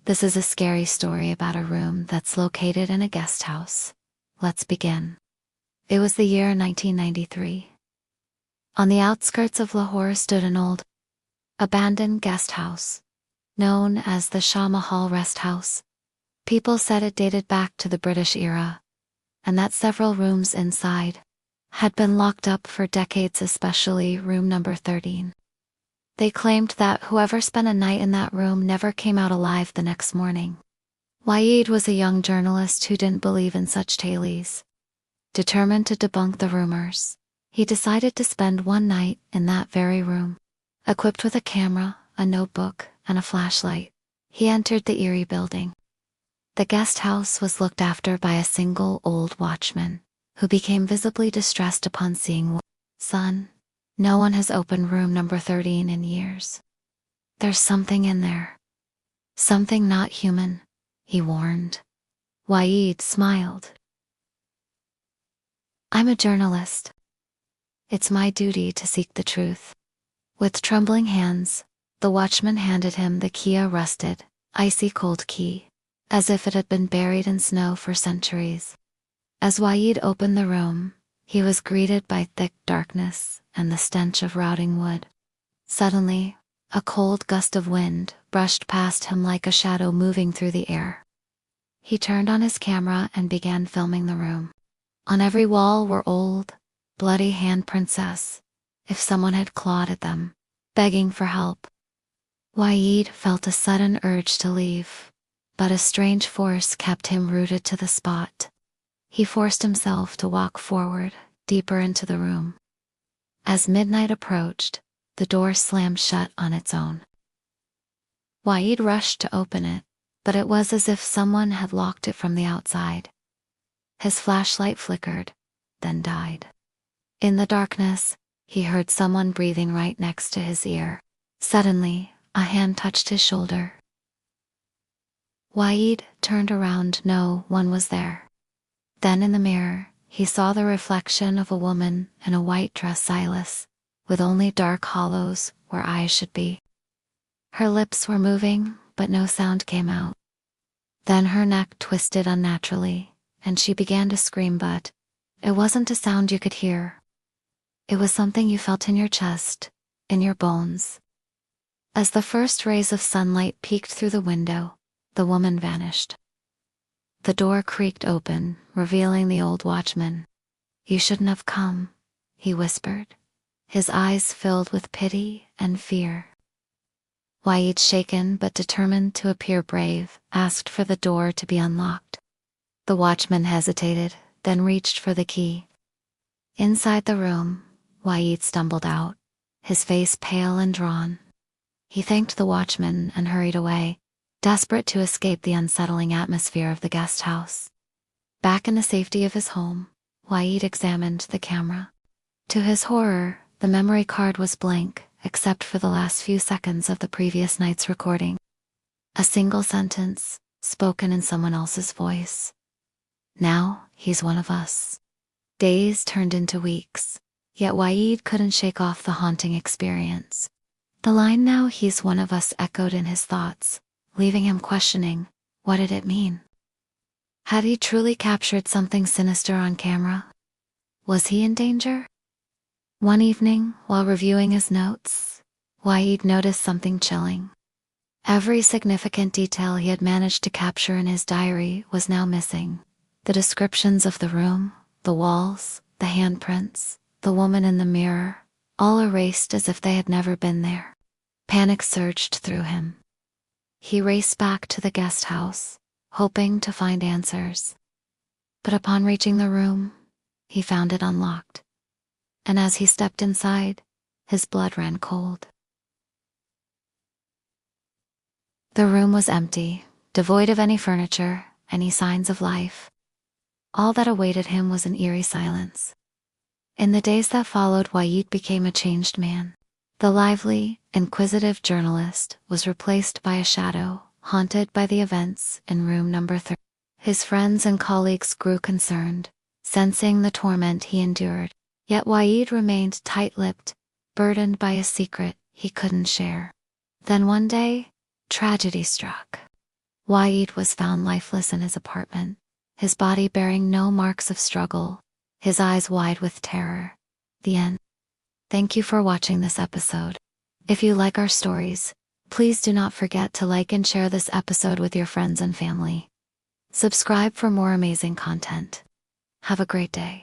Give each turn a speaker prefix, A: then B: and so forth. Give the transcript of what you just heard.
A: This is a scary story about a room that's located in a guest house. Let's begin. It was the year 1993. On the outskirts of Lahore stood an old, abandoned guest house, known as the Shah Mahal Rest House. People said it dated back to the British era, and that several rooms inside had been locked up for decades, especially room number 13. They claimed that whoever spent a night in that room never came out alive the next morning. Waheed was a young journalist who didn't believe in such tales. Determined to debunk the rumors, he decided to spend one night in that very room. Equipped with a camera, a notebook, and a flashlight, he entered the eerie building. The guest house was looked after by a single old watchman, who became visibly distressed upon seeing "Son, no one has opened room number 13 in years. There's something in there. Something not human," he warned. Waheed smiled. "I'm a journalist. It's my duty to seek the truth." With trembling hands, the watchman handed him the key, a rusted, icy cold key, as if it had been buried in snow for centuries. As Waheed opened the room, he was greeted by thick darkness and the stench of rotting wood. Suddenly, a cold gust of wind brushed past him like a shadow moving through the air. He turned on his camera and began filming the room. On every wall were old, bloody handprints, as if someone had clawed at them, begging for help. Waheed felt a sudden urge to leave, but a strange force kept him rooted to the spot. He forced himself to walk forward, deeper into the room. As midnight approached, the door slammed shut on its own. Waheed rushed to open it, but it was as if someone had locked it from the outside. His flashlight flickered, then died. In the darkness, he heard someone breathing right next to his ear. Suddenly, a hand touched his shoulder. Waheed turned around. No one was there. Then in the mirror, he saw the reflection of a woman in a white dress, eyeless, with only dark hollows where eyes should be. Her lips were moving, but no sound came out. Then her neck twisted unnaturally, and she began to scream, but it wasn't a sound you could hear. It was something you felt in your chest, in your bones. As the first rays of sunlight peeked through the window, the woman vanished. The door creaked open, revealing the old watchman. "You shouldn't have come," he whispered, his eyes filled with pity and fear. Waheed, shaken but determined to appear brave, asked for the door to be unlocked. The watchman hesitated, then reached for the key. Inside the room, Waheed stumbled out, his face pale and drawn. He thanked the watchman and hurried away, desperate to escape the unsettling atmosphere of the guest house. Back in the safety of his home, Waheed examined the camera. To his horror, the memory card was blank, except for the last few seconds of the previous night's recording. A single sentence, spoken in someone else's voice. "Now, he's one of us." Days turned into weeks, yet Waheed couldn't shake off the haunting experience. The line "now he's one of us" echoed in his thoughts, leaving him questioning, what did it mean? Had he truly captured something sinister on camera? Was he in danger? One evening, while reviewing his notes, Waheed noticed something chilling. Every significant detail he had managed to capture in his diary was now missing. The descriptions of the room, the walls, the handprints, the woman in the mirror, all erased as if they had never been there. Panic surged through him. He raced back to the guest house, hoping to find answers. But upon reaching the room, he found it unlocked. And as he stepped inside, his blood ran cold. The room was empty, devoid of any furniture, any signs of life. All that awaited him was an eerie silence. In the days that followed, Waheed became a changed man. The lively, inquisitive journalist was replaced by a shadow, haunted by the events in room number 3. His friends and colleagues grew concerned, sensing the torment he endured. Yet Waheed remained tight-lipped, burdened by a secret he couldn't share. Then one day, tragedy struck. Wa'id was found lifeless in his apartment, his body bearing no marks of struggle, his eyes wide with terror. The end. Thank you for watching this episode. If you like our stories, please do not forget to like and share this episode with your friends and family. Subscribe for more amazing content. Have a great day.